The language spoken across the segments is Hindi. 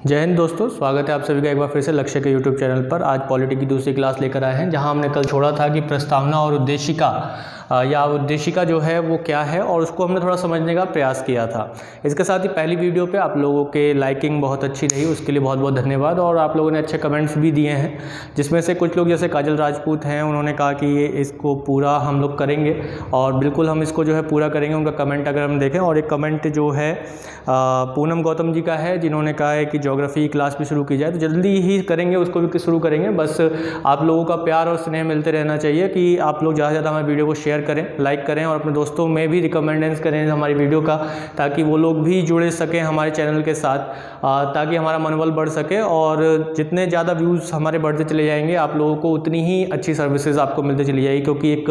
जय हिंद दोस्तों, स्वागत है आप सभी का एक बार फिर से लक्ष्य के यूट्यूब चैनल पर। आज पॉलिटी की दूसरी क्लास लेकर आए हैं, जहां हमने कल छोड़ा था कि प्रस्तावना और उद्देशिका या उद्देशिका जो है वो क्या है, और उसको हमने थोड़ा समझने का प्रयास किया था। इसके साथ ही पहली वीडियो पे आप लोगों के लाइकिंग बहुत अच्छी रही, उसके लिए बहुत बहुत धन्यवाद। और आप लोगों ने अच्छे कमेंट्स भी दिए हैं, जिसमें से कुछ लोग जैसे काजल राजपूत हैं, उन्होंने कहा कि ये इसको पूरा हम लोग करेंगे, और बिल्कुल हम इसको जो है पूरा करेंगे। उनका कमेंट अगर हम देखें, और एक कमेंट जो है पूनम गौतम जी का है, जिन्होंने कहा है कि ज्योग्राफी क्लास भी शुरू की जाए, तो जल्दी ही करेंगे, उसको भी शुरू करेंगे। बस आप लोगों का प्यार और स्नेह मिलते रहना चाहिए कि आप लोग ज़्यादा से ज़्यादा हमारे वीडियो को शेयर करें, लाइक करें, और अपने दोस्तों में भी रिकमेंडेंस करें हमारी वीडियो का, ताकि वो लोग भी जुड़े सकें हमारे चैनल के साथ, ताकि हमारा मनोबल बढ़ सके। और जितने ज़्यादा व्यूज़ हमारे बढ़ते चले जाएंगे, आप लोगों को उतनी ही अच्छी सर्विसेज आपको मिलती चली जाएगी। क्योंकि एक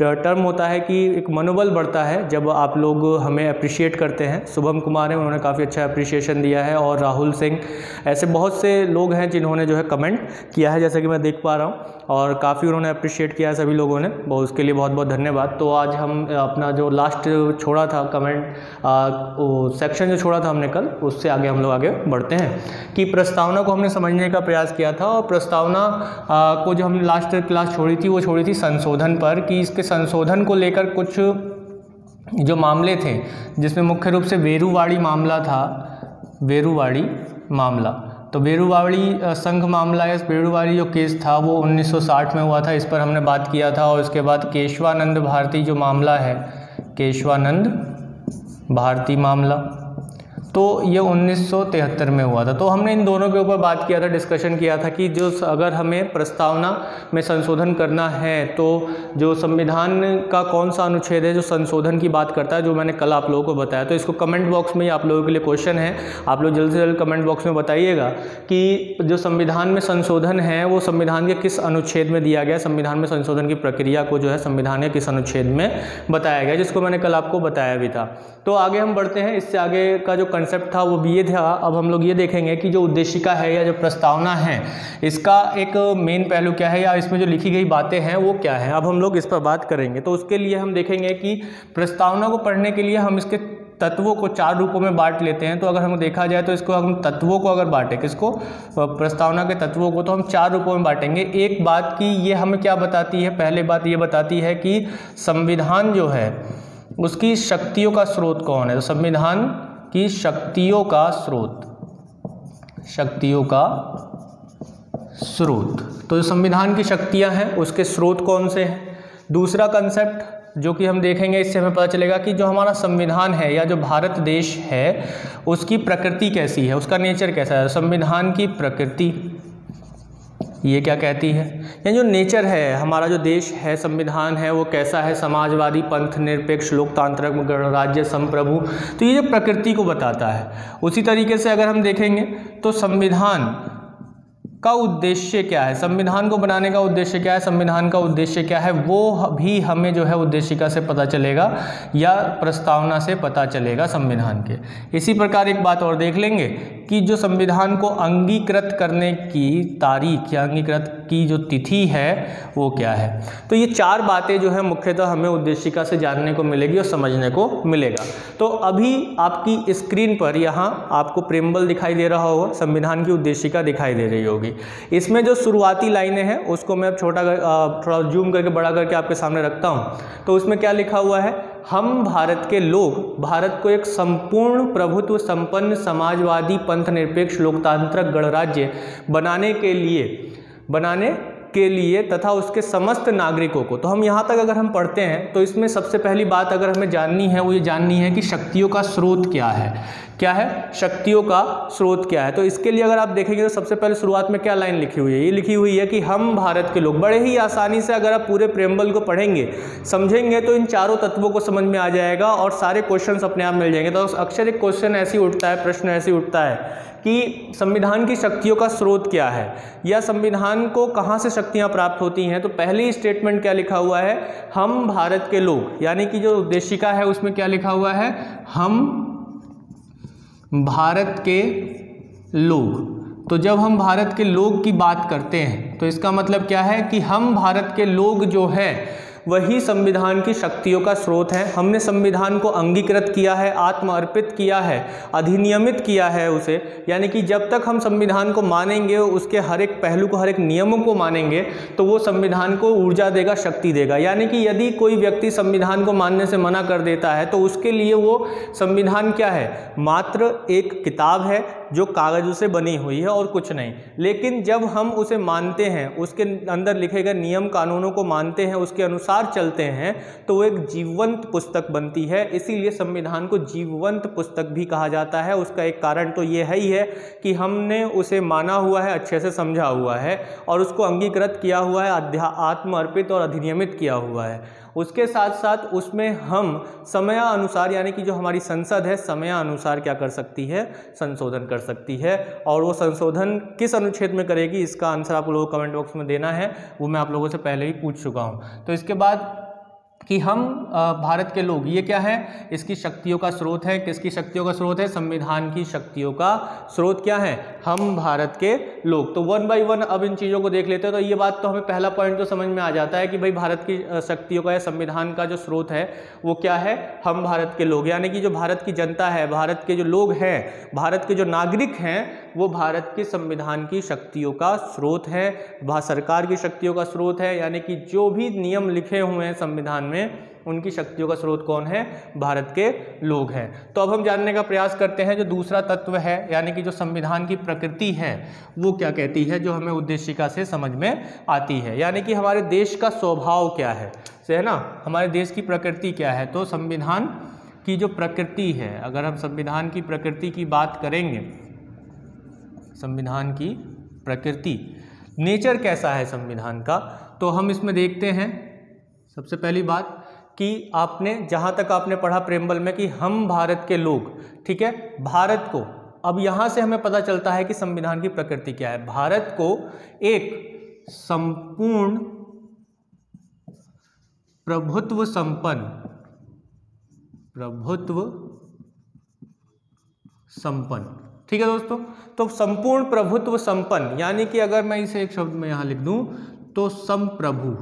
टर्म होता है कि एक मनोबल बढ़ता है जब आप लोग हमें अप्रिशिएट करते हैं। शुभम कुमार हैं, उन्होंने काफ़ी अच्छा अप्रिशिएशन दिया है, और राहुल सिंह, ऐसे बहुत से लोग हैं जिन्होंने जो है कमेंट किया है, जैसे कि मैं देख पा रहा हूँ, और काफ़ी उन्होंने अप्रिशिएट किया है सभी लोगों ने, बहुत उसके लिए बहुत बहुत धन्यवाद। तो आज हम अपना जो लास्ट छोड़ा था कमेंट सेक्शन जो छोड़ा था हमने कल, उससे आगे हम लोग आगे बढ़ते हैं कि प्रस्तावना को हमने समझने का प्रयास किया था। और प्रस्तावना को जो हमने लास्ट क्लास छोड़ी थी, वो छोड़ी थी संशोधन पर, कि इसके संशोधन को लेकर कुछ जो मामले थे, जिसमें मुख्य रूप से वेरुवाड़ी मामला था, वेरुवाड़ी मामला। तो वेरुवाड़ी संघ मामला या वेरुवाड़ी जो केस था वो 1960 में हुआ था, इस पर हमने बात किया था। और उसके बाद केशवानंद भारती जो मामला है, केशवानंद भारती मामला, तो ये 1973 में हुआ था। तो हमने इन दोनों के ऊपर बात किया था, डिस्कशन किया था कि जो अगर हमें प्रस्तावना में संशोधन करना है, तो जो संविधान का कौन सा अनुच्छेद है जो संशोधन की बात करता है, जो मैंने कल आप लोगों को बताया। तो इसको कमेंट बॉक्स में ही आप लोगों के लिए क्वेश्चन है, आप लोग जल्द से जल्द कमेंट बॉक्स में बताइएगा कि जो संविधान में संशोधन है वो संविधान के किस अनुच्छेद में दिया गया, संविधान में संशोधन की प्रक्रिया को जो है संविधान के किस अनुच्छेद में बताया गया, जिसको मैंने कल आपको बताया भी था। तो आगे हम बढ़ते हैं। इससे आगे का जो कंसेप्ट था वो भी ये था। अब हम लोग ये देखेंगे कि जो उद्देशिका है या जो प्रस्तावना है, इसका एक मेन पहलू क्या है, या इसमें जो लिखी गई बातें हैं वो क्या है। अब हम लोग इस पर बात करेंगे। तो उसके लिए हम देखेंगे कि प्रस्तावना को पढ़ने के लिए हम इसके तत्वों को 4 रूपों में बांट लेते हैं। तो अगर हम देखा जाए तो इसको हम तत्वों को अगर बांटें, किसको, प्रस्तावना के तत्वों को, तो हम 4 रूपों में बांटेंगे। एक बात की ये हमें क्या बताती है, पहले बात ये बताती है कि संविधान जो है उसकी शक्तियों का स्रोत कौन है। तो संविधान की शक्तियों का स्रोत, शक्तियों का स्रोत, तो जो संविधान की शक्तियां हैं उसके स्रोत कौन से हैं। दूसरा कंसेप्ट जो कि हम देखेंगे, इससे हमें पता चलेगा कि जो हमारा संविधान है या जो भारत देश है उसकी प्रकृति कैसी है, उसका नेचर कैसा है। संविधान की प्रकृति ये क्या कहती है, यानी जो नेचर है, हमारा जो देश है, संविधान है, वो कैसा है, समाजवादी, पंथ निरपेक्ष, लोकतांत्रिक, गणराज्य, संप्रभु, तो ये जो प्रकृति को बताता है। उसी तरीके से अगर हम देखेंगे तो संविधान का उद्देश्य क्या है, संविधान को बनाने का उद्देश्य क्या है, संविधान का उद्देश्य क्या है, वो भी हमें जो है उद्देशिका से पता चलेगा या प्रस्तावना से पता चलेगा संविधान के। इसी प्रकार एक बात और देख लेंगे कि जो संविधान को अंगीकृत करने की तारीख या अंगीकृत की जो तिथि है वो क्या है। तो ये 4 बातें जो है मुख्यतः हमें उद्देशिका से जानने को मिलेगी और समझने को मिलेगा। तो अभी आपकी स्क्रीन पर यहाँ आपको प्रेम्बल दिखाई दे रहा होगा, संविधान की उद्देशिका दिखाई दे रही होगी। इसमें जो शुरुआती लाइनें हैं उसको मैं अब थोड़ा जूम करके बड़ा करके आपके सामने रखता हूँ। तो उसमें क्या लिखा हुआ है, हम भारत के लोग भारत को एक संपूर्ण प्रभुत्व संपन्न समाजवादी पंथ निरपेक्ष लोकतांत्रिक गणराज्य बनाने के लिए तथा उसके समस्त नागरिकों को। तो हम यहाँ तक अगर हम पढ़ते हैं तो इसमें सबसे पहली बात अगर हमें जाननी है वो ये जाननी है कि शक्तियों का स्रोत क्या है, क्या है, शक्तियों का स्रोत क्या है। तो इसके लिए अगर आप देखेंगे तो सबसे पहले शुरुआत में क्या लाइन लिखी हुई है, ये लिखी हुई है कि हम भारत के लोग। बड़े ही आसानी से अगर आप पूरे प्रेम्बल को पढ़ेंगे, समझेंगे, तो इन 4 तत्वों को समझ में आ जाएगा और सारे क्वेश्चंस अपने आप मिल जाएंगे। तो अक्सर एक क्वेश्चन ऐसे उठता है, प्रश्न ऐसे उठता है कि संविधान की शक्तियों का स्रोत क्या है, या संविधान को कहाँ से शक्तियाँ प्राप्त होती हैं। तो पहली स्टेटमेंट क्या लिखा हुआ है, हम भारत के लोग, यानी कि जो उद्देशिका है उसमें क्या लिखा हुआ है, हम भारत के लोग। तो जब हम भारत के लोग की बात करते हैं तो इसका मतलब क्या है कि हम भारत के लोग जो है वही संविधान की शक्तियों का स्रोत है। हमने संविधान को अंगीकृत किया है, आत्मअर्पित किया है, अधिनियमित किया है उसे, यानी कि जब तक हम संविधान को मानेंगे, उसके हर एक पहलू को, हर एक नियमों को मानेंगे, तो वो संविधान को ऊर्जा देगा, शक्ति देगा। यानी कि यदि कोई व्यक्ति संविधान को मानने से मना कर देता है तो उसके लिए वो संविधान क्या है, मात्र एक किताब है जो कागज़ों से बनी हुई है और कुछ नहीं। लेकिन जब हम उसे मानते हैं, उसके अंदर लिखे गए नियम कानूनों को मानते हैं, उसके अनुसार चलते हैं, तो वो एक जीवंत पुस्तक बनती है। इसीलिए संविधान को जीवंत पुस्तक भी कहा जाता है। उसका एक कारण तो ये है ही है कि हमने उसे माना हुआ है, अच्छे से समझा हुआ है और उसको अंगीकृत किया हुआ है, आत्मअर्पित और अधिनियमित किया हुआ है। उसके साथ साथ उसमें हम समयानुसार, यानी कि जो हमारी संसद है, समयानुसार क्या कर सकती है, संशोधन कर सकती है। और वो संशोधन किस अनुच्छेद में करेगी, इसका आंसर आप लोगों को कमेंट बॉक्स में देना है, वो मैं आप लोगों से पहले ही पूछ चुका हूँ। तो इसके बाद कि हम भारत के लोग, ये क्या है, इसकी शक्तियों का स्रोत है। किसकी शक्तियों का स्रोत है, संविधान की शक्तियों का स्रोत क्या है, हम भारत के लोग। तो वन बाय वन अब इन चीज़ों को देख लेते हैं। तो ये बात तो हमें पहला पॉइंट तो समझ में आ जाता है कि भाई भारत की शक्तियों का या संविधान का जो स्रोत है वो क्या है, हम भारत के लोग, यानी कि जो भारत की जनता है, भारत के जो लोग हैं, भारत के जो नागरिक हैं, वो भारत के संविधान की शक्तियों का स्रोत है, सरकार की शक्तियों का स्रोत है। यानी कि जो भी नियम लिखे हुए हैं संविधान में, उनकी शक्तियों का स्रोत कौन है, भारत के लोग हैं। तो अब हम जानने का प्रयास करते हैं जो दूसरा तत्व है, यानी कि जो संविधान की प्रकृति है वो क्या कहती है, जो हमें उद्देशिका से समझ में आती है। यानी कि हमारे देश का स्वभाव क्या है, से है ना, हमारे देश की प्रकृति क्या है। तो संविधान की जो प्रकृति है, अगर हम संविधान की प्रकृति की बात करेंगे, संविधान की प्रकृति, नेचर कैसा है संविधान का, तो हम इसमें देखते हैं सबसे पहली बात कि आपने जहाँ तक आपने पढ़ा प्रेम्बल में कि हम भारत के लोग, ठीक है, भारत को, अब यहाँ से हमें पता चलता है कि संविधान की प्रकृति क्या है। भारत को एक संपूर्ण प्रभुत्व संपन्न, ठीक है दोस्तों। तो संपूर्ण प्रभुत्व संपन्न, यानी कि अगर मैं इसे एक शब्द में यहां लिख दूं तो संप्रभु,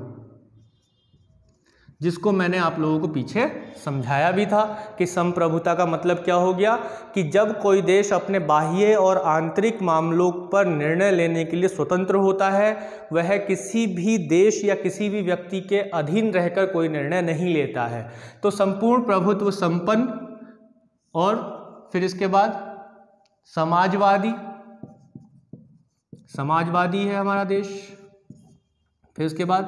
जिसको मैंने आप लोगों को पीछे समझाया भी था कि संप्रभुता का मतलब क्या हो गया, कि जब कोई देश अपने बाह्य और आंतरिक मामलों पर निर्णय लेने के लिए स्वतंत्र होता है, वह किसी भी देश या किसी भी व्यक्ति के अधीन रहकर कोई निर्णय नहीं लेता है। तो संपूर्ण प्रभुत्व संपन्न, और फिर इसके बाद समाजवादी है हमारा देश। फिर उसके बाद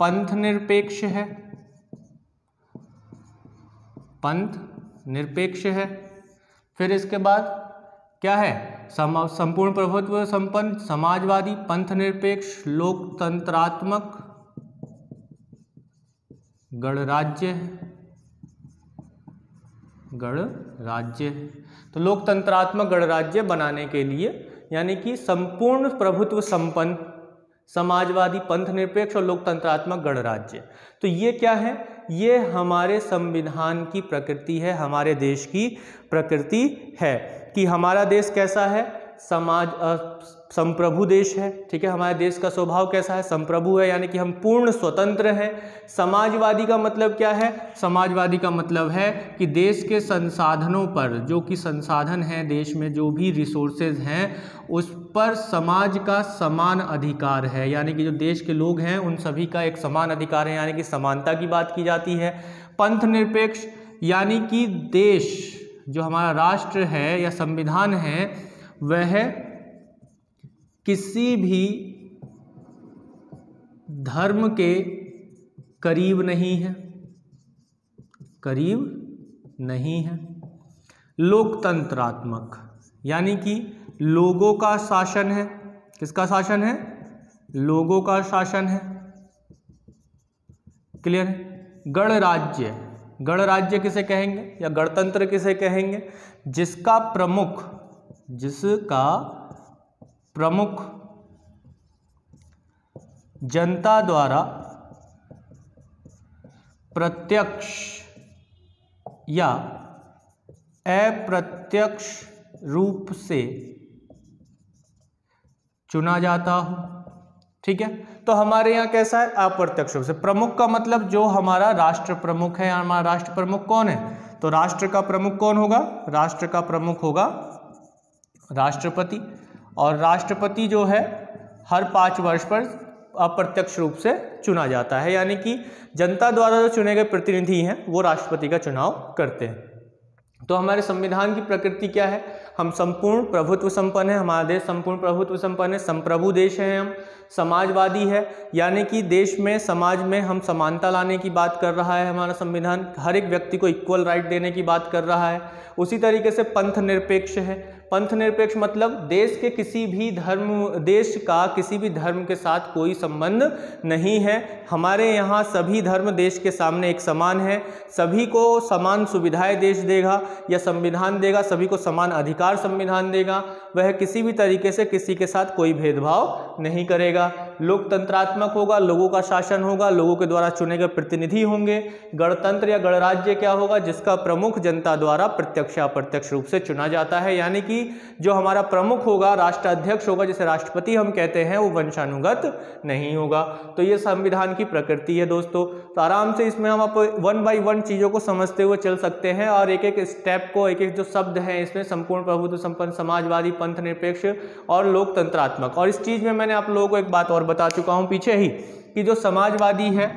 पंथ निरपेक्ष है, फिर इसके बाद क्या है, संपूर्ण प्रभुत्व संपन्न, समाजवादी, पंथ निरपेक्ष, लोकतंत्रात्मक गणराज्य है। तो लोकतंत्रात्मक गणराज्य बनाने के लिए, यानी कि संपूर्ण प्रभुत्व संपन्न, समाजवादी, पंथ निरपेक्ष और लोकतंत्रात्मक गणराज्य, तो ये क्या है, ये हमारे संविधान की प्रकृति है, हमारे देश की प्रकृति है कि हमारा देश कैसा है, संप्रभु देश है, ठीक है। हमारे देश का स्वभाव कैसा है, संप्रभु है, यानी कि हम पूर्ण स्वतंत्र हैं। समाजवादी का मतलब क्या है, समाजवादी का मतलब है कि देश के संसाधनों पर, जो कि संसाधन हैं देश में, जो भी रिसोर्सेज हैं, उस पर समाज का समान अधिकार है, यानी कि जो देश के लोग हैं उन सभी का एक समान अधिकार है, यानी कि समानता की बात की जाती है। पंथ निरपेक्ष, यानी कि देश, जो हमारा राष्ट्र है या संविधान है, वह किसी भी धर्म के करीब नहीं है। लोकतंत्रात्मक, यानी कि लोगों का शासन है। किसका शासन है, लोगों का शासन है, क्लियर है। गणराज्य किसे कहेंगे या गणतंत्र किसे कहेंगे, जिसका प्रमुख जनता द्वारा प्रत्यक्ष या अप्रत्यक्ष रूप से चुना जाता हो, ठीक है। तो हमारे यहाँ कैसा है, अप्रत्यक्ष रूप से। प्रमुख का मतलब जो हमारा राष्ट्र प्रमुख है, हमारा राष्ट्र प्रमुख कौन है, तो राष्ट्र का प्रमुख कौन होगा, राष्ट्र का प्रमुख होगा राष्ट्रपति। और राष्ट्रपति जो है हर 5 वर्ष पर अप्रत्यक्ष रूप से चुना जाता है, यानी कि जनता द्वारा जो चुने गए प्रतिनिधि हैं वो राष्ट्रपति का चुनाव करते हैं। तो हमारे संविधान की प्रकृति क्या है, हम संपूर्ण प्रभुत्व संपन्न है, हमारा देश संपूर्ण प्रभुत्व संपन्न है, संप्रभु देश है, हम समाजवादी है, यानी कि देश में समाज में हम समानता लाने की बात कर रहा है हमारा संविधान, हर एक व्यक्ति को इक्वल राइट देने की बात कर रहा है। उसी तरीके से पंथ निरपेक्ष है। पंथ निरपेक्ष मतलब देश के किसी भी धर्म, देश का किसी भी धर्म के साथ कोई संबंध नहीं है। हमारे यहाँ सभी धर्म देश के सामने एक समान है, सभी को समान सुविधाएं देश देगा या संविधान देगा, सभी को समान अधिकार संविधान देगा, वह किसी भी तरीके से किसी के साथ कोई भेदभाव नहीं करेगा। लोकतंत्रात्मक होगा, लोगों का शासन होगा, लोगों के द्वारा चुने गए प्रतिनिधि होंगे। गणतंत्र या गणराज्य क्या होगा, जिसका प्रमुख जनता द्वारा प्रत्यक्ष या अप्रत्यक्ष रूप से चुना जाता है, यानी कि जो हमारा प्रमुख होगा, राष्ट्राध्यक्ष होगा, जिसे राष्ट्रपति हम कहते हैं, वो वंशानुगत नहीं होगा। तो ये संविधान की प्रकृति है दोस्तों। तो आराम से इसमें हम आप 1 बाय 1 चीज़ों को समझते हुए चल सकते हैं और एक एक स्टेप को, एक एक जो शब्द हैं इसमें, संपूर्ण प्रभुत्व संपन्न, समाजवादी, पंथ निरपेक्ष और लोकतंत्रात्मक। और इस चीज़ में मैंने आप लोगों को एक बात और बता चुका हूँ पीछे ही, कि जो समाजवादी है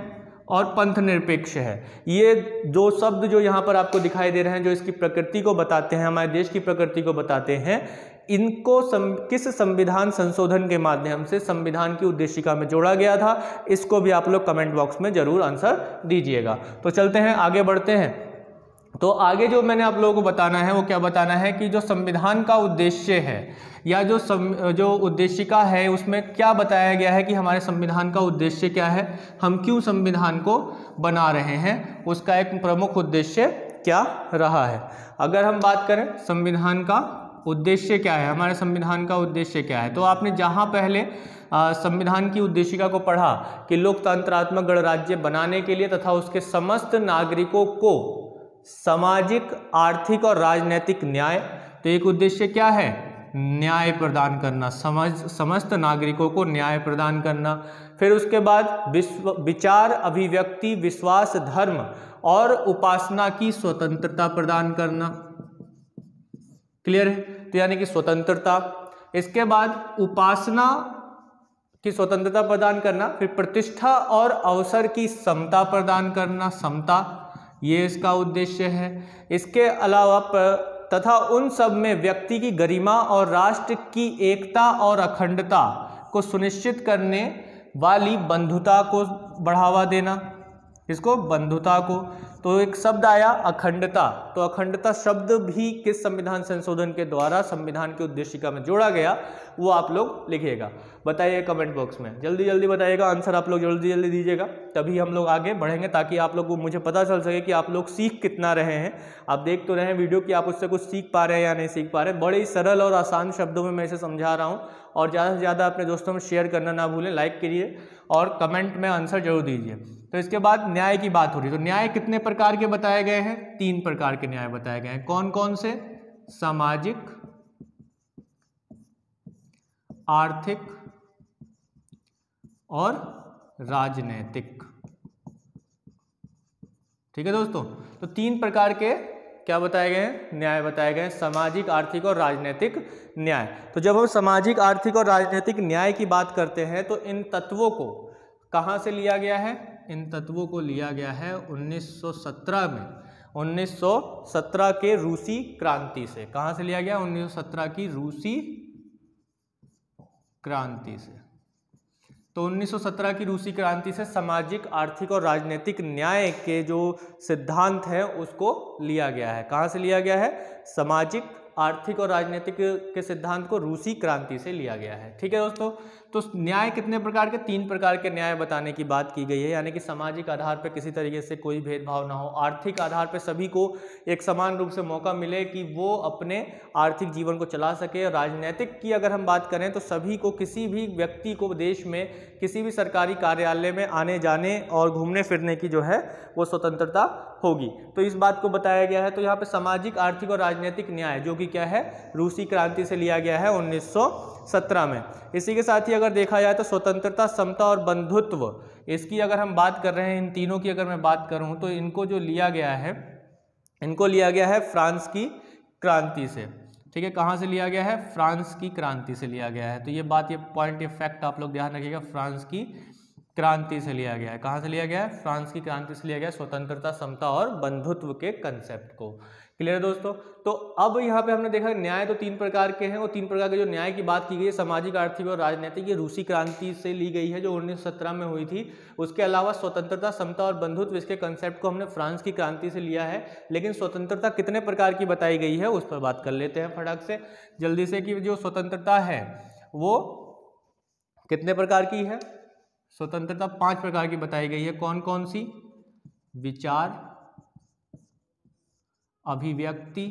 और पंथ निरपेक्ष है, ये दो शब्द जो यहाँ पर आपको दिखाई दे रहे हैं, जो इसकी प्रकृति को बताते हैं, हमारे देश की प्रकृति को बताते हैं, इनको किस संविधान संशोधन के माध्यम से संविधान की उद्देशिका में जोड़ा गया था, इसको भी आप लोग कमेंट बॉक्स में जरूर आंसर दीजिएगा। तो चलते हैं, आगे बढ़ते हैं। तो आगे जो मैंने आप लोगों को बताना है वो क्या बताना है, कि जो संविधान का उद्देश्य है या जो उद्देशिका है, उसमें क्या बताया गया है कि हमारे संविधान का उद्देश्य क्या है, हम क्यों संविधान को बना रहे हैं, उसका एक प्रमुख उद्देश्य क्या रहा है। अगर हम बात करें संविधान का उद्देश्य क्या है, हमारे संविधान का उद्देश्य क्या है, तो आपने जहाँ पहले संविधान की उद्देशिका को पढ़ा कि लोकतंत्रात्मक गणराज्य बनाने के लिए तथा उसके समस्त नागरिकों को सामाजिक, आर्थिक और राजनीतिक न्याय, तो एक उद्देश्य क्या है, न्याय प्रदान करना, समस्त नागरिकों को न्याय प्रदान करना। फिर उसके बाद विचार, अभिव्यक्ति, विश्वास, धर्म और उपासना की स्वतंत्रता प्रदान करना। क्लियर है, तो यानी कि स्वतंत्रता। इसके बाद उपासना की स्वतंत्रता प्रदान करना, फिर प्रतिष्ठा और अवसर की समता प्रदान करना, समता, ये इसका उद्देश्य है। इसके अलावा तथा उन सब में व्यक्ति की गरिमा और राष्ट्र की एकता और अखंडता को सुनिश्चित करने वाली बंधुता को बढ़ावा देना, इसको बंधुता को। तो एक शब्द आया अखंडता, तो अखंडता शब्द भी किस संविधान संशोधन के द्वारा संविधान की उद्देशिका में जोड़ा गया, वो आप लोग लिखिएगा, बताइए कमेंट बॉक्स में, जल्दी जल्दी बताइएगा, आंसर आप लोग जल्दी जल्दी दीजिएगा, तभी हम लोग आगे बढ़ेंगे, ताकि आप लोग को मुझे पता चल सके कि आप लोग सीख कितना रहे हैं। आप देख तो रहे हैं वीडियो कि आप उससे कुछ सीख पा रहे हैं या नहीं सीख पा रहे। बड़े ही सरल और आसान शब्दों में मैं इसे समझा रहा हूँ, और ज़्यादा से ज़्यादा अपने दोस्तों में शेयर करना ना भूलें, लाइक करिए और कमेंट में आंसर जरूर दीजिए। तो इसके बाद न्याय की बात हो रही है, तो न्याय कितने प्रकार के बताए गए हैं, 3 प्रकार के न्याय बताए गए हैं। कौन कौन से, सामाजिक, आर्थिक और राजनैतिक। ठीक है दोस्तों, तो 3 प्रकार के क्या बताए गए हैं, न्याय बताए गए हैं, सामाजिक, आर्थिक और राजनीतिक न्याय। तो जब हम सामाजिक, आर्थिक और राजनीतिक न्याय की बात करते हैं, तो इन तत्वों को कहाँ से लिया गया है, इन तत्वों को लिया गया है 1917 में, 1917 के रूसी क्रांति से। कहाँ से लिया गया, 1917 की रूसी क्रांति से। तो 1917 की रूसी क्रांति से सामाजिक, आर्थिक और राजनीतिक न्याय के जो सिद्धांत हैं उसको लिया गया है। कहाँ से लिया गया है, सामाजिक, आर्थिक और राजनीतिक के सिद्धांत को रूसी क्रांति से लिया गया है। ठीक है दोस्तों, तो न्याय कितने प्रकार के, 3 प्रकार के न्याय बताने की बात की गई है, यानी कि सामाजिक आधार पर किसी तरीके से कोई भेदभाव ना हो, आर्थिक आधार पर सभी को एक समान रूप से मौका मिले कि वो अपने आर्थिक जीवन को चला सके। राजनीतिक की अगर हम बात करें तो सभी को, किसी भी व्यक्ति को देश में किसी भी सरकारी कार्यालय में आने जाने और घूमने फिरने की जो है वो स्वतंत्रता होगी। तो इस बात को बताया गया है। तो यहाँ पे सामाजिक, आर्थिक और राजनीतिक न्याय जो कि क्या है, रूसी क्रांति से लिया गया है 1917 1917 में। इसी के साथ ही अगर देखा जाए तो स्वतंत्रता, समता और बंधुत्व, इसकी अगर हम बात कर रहे हैं, इन तीनों की अगर मैं बात करूं तो इनको जो लिया गया है, इनको लिया गया है फ्रांस की क्रांति से। ठीक है, कहाँ से लिया गया है? फ्रांस की क्रांति से लिया गया है। तो ये बात, ये पॉइंट, ये फैक्ट आप लोग ध्यान रखिएगा, फ्रांस की क्रांति से लिया गया है। कहाँ से लिया गया है? फ्रांस की क्रांति से लिया गया है स्वतंत्रता, समता और बंधुत्व के कंसेप्ट को। क्लियर है दोस्तों? तो अब यहाँ पे हमने देखा न्याय तो 3 प्रकार के हैं, और 3 प्रकार के जो न्याय की बात की गई है, सामाजिक, आर्थिक और राजनीतिक, ये रूसी क्रांति से ली गई है जो 1917 में हुई थी। उसके अलावा स्वतंत्रता, समता और बंधुत्व, इसके कंसेप्ट को हमने फ्रांस की क्रांति से लिया है। लेकिन स्वतंत्रता कितने प्रकार की बताई गई है उस पर बात कर लेते हैं फटाक से जल्दी से, कि जो स्वतंत्रता है वो कितने प्रकार की है? स्वतंत्रता 5 प्रकार की बताई गई है। कौन कौन सी? विचार, अभिव्यक्ति,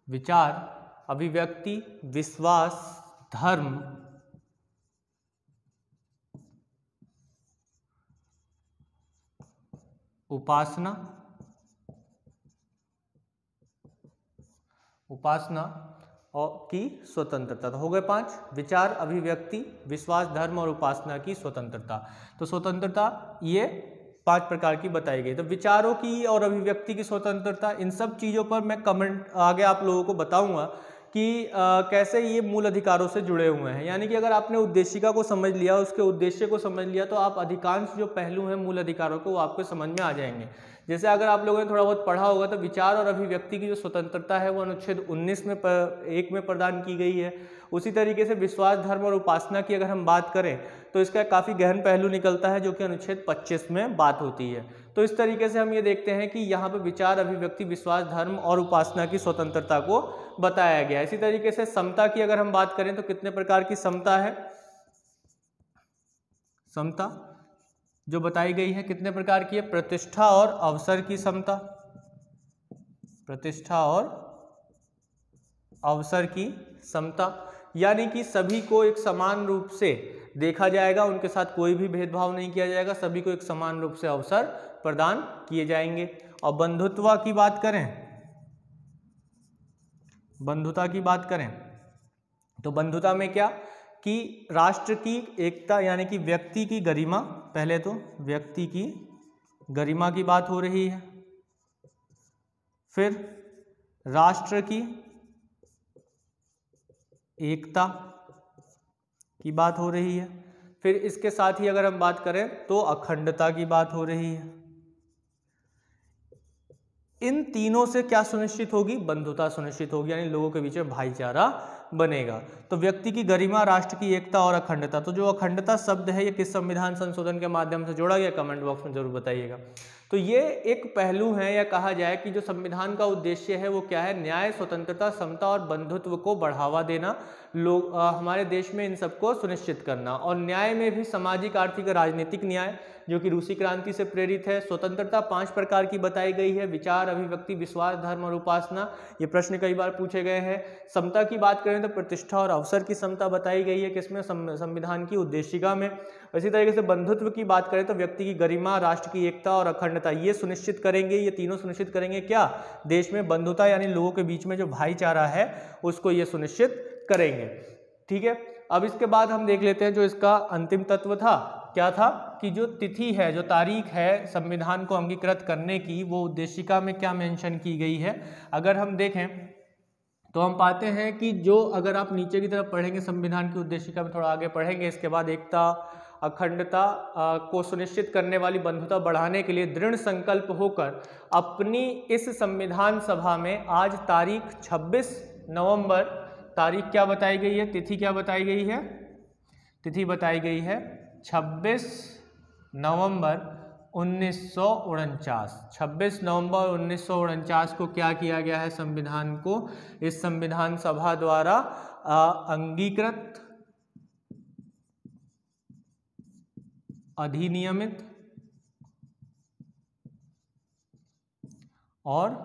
विचार, अभिव्यक्ति, विश्वास, धर्म, उपासना, और की स्वतंत्रता। तो हो गए 5, विचार, अभिव्यक्ति, विश्वास, धर्म और उपासना की स्वतंत्रता। तो स्वतंत्रता ये 5 प्रकार की बताई गई। तो विचारों की और अभिव्यक्ति की स्वतंत्रता, इन सब चीज़ों पर मैं कमेंट आगे आप लोगों को बताऊंगा कि कैसे ये मूल अधिकारों से जुड़े हुए हैं। यानी कि अगर आपने उद्देशिका को समझ लिया, उसके उद्देश्य को समझ लिया, तो आप अधिकांश जो पहलू हैं मूल अधिकारों को वो आपको समझ में आ जाएंगे। जैसे अगर आप लोगों ने थोड़ा बहुत पढ़ा होगा तो विचार और अभिव्यक्ति की जो स्वतंत्रता है वो अनुच्छेद 19 में 1 में प्रदान की गई है। उसी तरीके से विश्वास, धर्म और उपासना की अगर हम बात करें तो इसका काफ़ी गहन पहलू निकलता है जो कि अनुच्छेद 25 में बात होती है। तो इस तरीके से हम ये देखते हैं कि यहाँ पर विचार, अभिव्यक्ति, विश्वास, धर्म और उपासना की स्वतंत्रता को बताया गया। इसी तरीके से समता की अगर हम बात करें तो कितने प्रकार की समता है? समता जो बताई गई है कितने प्रकार की है? प्रतिष्ठा और अवसर की समता, प्रतिष्ठा और अवसर की समता, यानी कि सभी को एक समान रूप से देखा जाएगा, उनके साथ कोई भी भेदभाव नहीं किया जाएगा, सभी को एक समान रूप से अवसर प्रदान किए जाएंगे। और बंधुत्व की बात करें, बंधुता की बात करें तो बंधुता में क्या कि राष्ट्र की एकता, यानी कि व्यक्ति की गरिमा, पहले तो व्यक्ति की गरिमा की बात हो रही है, फिर राष्ट्र की एकता की बात हो रही है, फिर इसके साथ ही अगर हम बात करें तो अखंडता की बात हो रही है। इन तीनों से क्या सुनिश्चित होगी? बंधुता सुनिश्चित होगी, यानी लोगों के बीच में भाईचारा बनेगा। तो व्यक्ति की गरिमा, राष्ट्र की एकता और अखंडता। तो जो अखंडता शब्द है ये किस संविधान संशोधन के माध्यम से जोड़ा गया? कमेंट बॉक्स में जरूर बताइएगा। तो ये एक पहलू है, या कहा जाए कि जो संविधान का उद्देश्य है वो क्या है? न्याय, स्वतंत्रता, समता और बंधुत्व को बढ़ावा देना, लोग हमारे देश में इन सबको सुनिश्चित करना। और न्याय में भी सामाजिक, आर्थिक और राजनीतिक न्याय जो कि रूसी क्रांति से प्रेरित है। स्वतंत्रता 5 प्रकार की बताई गई है, विचार, अभिव्यक्ति, विश्वास, धर्म और उपासना, ये प्रश्न कई बार पूछे गए हैं। समता की बात करें तो प्रतिष्ठा और अवसर की समता बताई गई है, किसमें? संविधान की उद्देशिका में। इसी तरीके से बंधुत्व की बात करें तो व्यक्ति की गरिमा, राष्ट्र की एकता और अखंडता, ये सुनिश्चित करेंगे, ये तीनों सुनिश्चित करेंगे क्या? देश में बंधुता, यानी लोगों के बीच में जो भाईचारा है उसको ये सुनिश्चित करेंगे। ठीक है, अब इसके बाद हम देख लेते हैं जो इसका अंतिम तत्व था, क्या था कि जो तिथि है, जो तारीख है संविधान को अंगीकृत करने की, वो उद्देशिका में क्या मेंशन की गई है। अगर हम देखें तो हम पाते हैं कि जो, अगर आप नीचे की तरफ पढ़ेंगे संविधान की उद्देशिका में, थोड़ा आगे पढ़ेंगे, इसके बाद एकता, अखंडता को सुनिश्चित करने वाली बंधुता बढ़ाने के लिए दृढ़ संकल्प होकर अपनी इस संविधान सभा में आज तारीख 26 नवंबर, तारीख क्या बताई गई है? तिथि क्या बताई गई है? तिथि बताई गई है 26 नवंबर 1949। 26 नवंबर 1949 को क्या किया गया है? संविधान को इस संविधान सभा द्वारा अंगीकृत, अधिनियमित और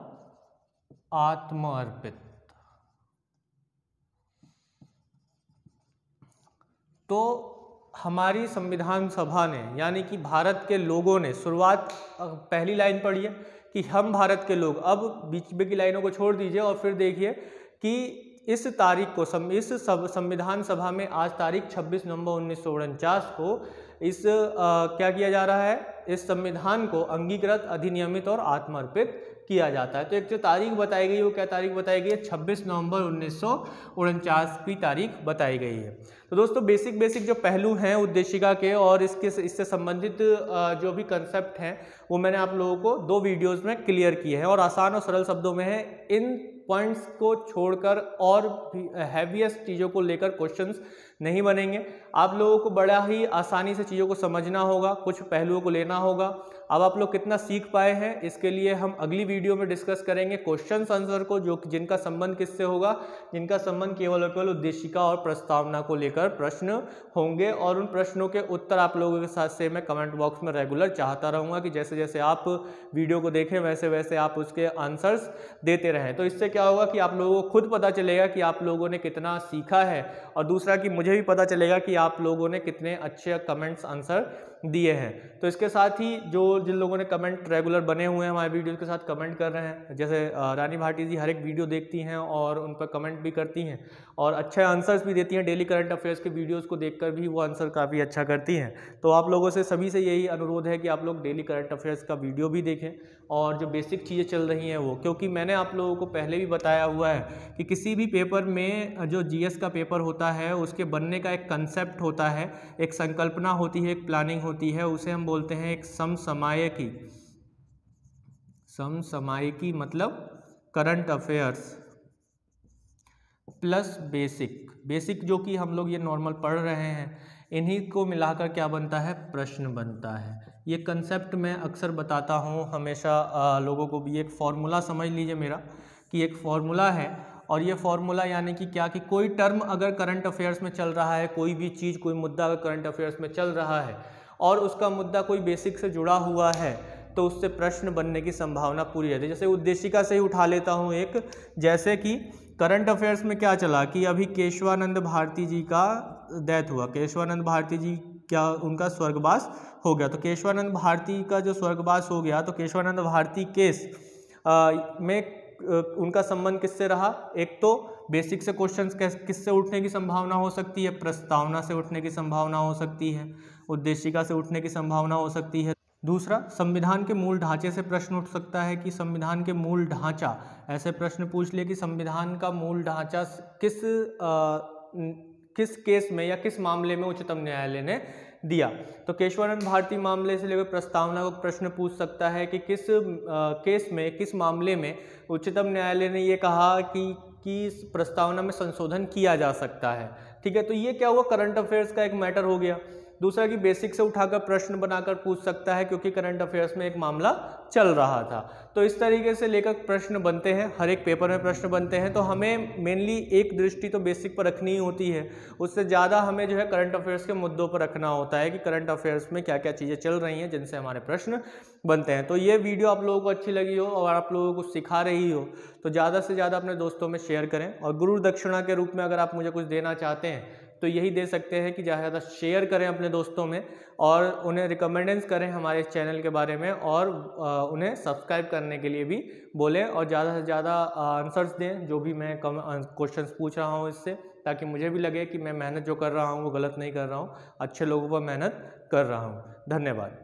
आत्मर्पित। तो हमारी संविधान सभा ने, यानी कि भारत के लोगों ने, शुरुआत, पहली लाइन पढ़िए कि हम भारत के लोग, अब बीच में की लाइनों को छोड़ दीजिए और फिर देखिए कि इस तारीख को संविधान सभा में आज तारीख 26 नवंबर 1949 को क्या किया जा रहा है, इस संविधान को अंगीकृत, अधिनियमित और आत्मर्पित किया जाता है। तो एक जो तारीख बताई गई है वो क्या तारीख बताई गई है, 26 नवंबर 1949 की तारीख बताई गई है। तो दोस्तों बेसिक जो पहलू हैं उद्देशिका के और इससे संबंधित जो भी कंसेप्ट हैं वो मैंने आप लोगों को 2 वीडियोस में क्लियर किए हैं और आसान और सरल शब्दों में है। इन पॉइंट्स को छोड़कर और भी हैवीएस्ट चीज़ों को लेकर क्वेश्चंस नहीं बनेंगे। आप लोगों को बड़ा ही आसानी से चीज़ों को समझना होगा, कुछ पहलुओं को लेना होगा। अब आप लोग कितना सीख पाए हैं इसके लिए हम अगली वीडियो में डिस्कस करेंगे क्वेश्चन आंसर को, जो जिनका संबंध किससे होगा, जिनका संबंध केवल और केवल उद्देशिका और प्रस्तावना को लेकर प्रश्न होंगे और उन प्रश्नों के उत्तर आप लोगों के साथ से मैं कमेंट बॉक्स में रेगुलर चाहता रहूँगा कि जैसे जैसे आप वीडियो को देखें वैसे वैसे आप उसके आंसर्स देते रहें। तो इससे क्या होगा कि आप लोगों को खुद पता चलेगा कि आप लोगों ने कितना सीखा है और दूसरा कि मुझे भी पता चलेगा कि आप लोगों ने कितने अच्छे कमेंट्स आंसर दिए हैं। तो इसके साथ ही जिन लोगों ने कमेंट रेगुलर बने हुए हैं हमारे वीडियो के साथ कमेंट कर रहे हैं, जैसे रानी भाटी जी हर एक वीडियो देखती हैं और उन पर कमेंट भी करती हैं और अच्छे आंसर्स भी देती हैं। डेली करंट अफेयर्स के वीडियोस को देखकर भी वो आंसर काफ़ी अच्छा करती हैं। तो आप लोगों से सभी से यही अनुरोध है कि आप लोग डेली करंट अफेयर्स का वीडियो भी देखें और जो बेसिक चीज़ें चल रही हैं वो, क्योंकि मैंने आप लोगों को पहले भी बताया हुआ है कि किसी भी पेपर में जो जीएस का पेपर होता है उसके बनने का एक कंसेप्ट होता है, एक संकल्पना होती है, एक प्लानिंग होती है, उसे हम बोलते हैं एक समसामयिकी। समसामयिकी मतलब करंट अफेयर्स प्लस बेसिक जो कि हम लोग ये नॉर्मल पढ़ रहे हैं, इन्हीं को मिलाकर क्या बनता है, प्रश्न बनता है। ये कंसेप्ट मैं अक्सर बताता हूँ हमेशा लोगों को भी। एक फॉर्मूला समझ लीजिए मेरा कि एक फॉर्मूला है और ये फॉर्मूला यानी कि क्या, कि कोई टर्म अगर करंट अफेयर्स में चल रहा है, कोई भी चीज़, कोई मुद्दा अगर करंट अफेयर्स में चल रहा है और उसका मुद्दा कोई बेसिक से जुड़ा हुआ है तो उससे प्रश्न बनने की संभावना पूरी रहती है। जैसे उद्देशिका से ही उठा लेता हूँ एक, जैसे कि करंट अफेयर्स में क्या चला कि अभी केशवानंद भारती जी का डेथ हुआ, केशवानंद भारती जी क्या उनका स्वर्गवास हो गया। तो केशवानंद भारती का जो स्वर्गवास हो गया तो केशवानंद भारती केस में उनका संबंध किससे रहा, एक तो बेसिक से क्वेश्चंस किससे उठने की संभावना हो सकती है, प्रस्तावना से उठने की संभावना हो सकती है, उद्देशिका से उठने की संभावना हो सकती है। दूसरा, संविधान के मूल ढांचे से प्रश्न उठ सकता है कि संविधान के मूल ढांचा, ऐसे प्रश्न पूछ ले कि संविधान का मूल ढांचा किस केस में या किस मामले में उच्चतम न्यायालय ने दिया। तो केशवानंद भारती मामले से लेकर प्रस्तावना को प्रश्न पूछ सकता है कि किस केस में, किस मामले में उच्चतम न्यायालय ने ये कहा कि प्रस्तावना में संशोधन किया जा सकता है। ठीक है, तो ये क्या हुआ, करंट अफेयर्स का एक मैटर हो गया। दूसरा कि बेसिक से उठाकर प्रश्न बनाकर पूछ सकता है क्योंकि करंट अफेयर्स में एक मामला चल रहा था। तो इस तरीके से लेकर प्रश्न बनते हैं, हर एक पेपर में प्रश्न बनते हैं। तो हमें मेनली एक दृष्टि तो बेसिक पर रखनी ही होती है, उससे ज़्यादा हमें जो है करंट अफेयर्स के मुद्दों पर रखना होता है कि करंट अफेयर्स में क्या क्या चीज़ें चल रही हैं जिनसे हमारे प्रश्न बनते हैं। तो ये वीडियो आप लोगों को अच्छी लगी हो और आप लोगों को सिखा रही हो तो ज़्यादा से ज़्यादा अपने दोस्तों में शेयर करें। और गुरु दक्षिणा के रूप में अगर आप मुझे कुछ देना चाहते हैं तो यही दे सकते हैं कि ज़्यादा शेयर करें अपने दोस्तों में और उन्हें रिकमेंडेंस करें हमारे इस चैनल के बारे में और उन्हें सब्सक्राइब करने के लिए भी बोलें और ज़्यादा से ज़्यादा आंसर्स दें जो भी मैं क्वेश्चंस पूछ रहा हूँ इससे, ताकि मुझे भी लगे कि मैं मेहनत जो कर रहा हूँ वो गलत नहीं कर रहा हूँ, अच्छे लोगों पर मेहनत कर रहा हूँ। धन्यवाद।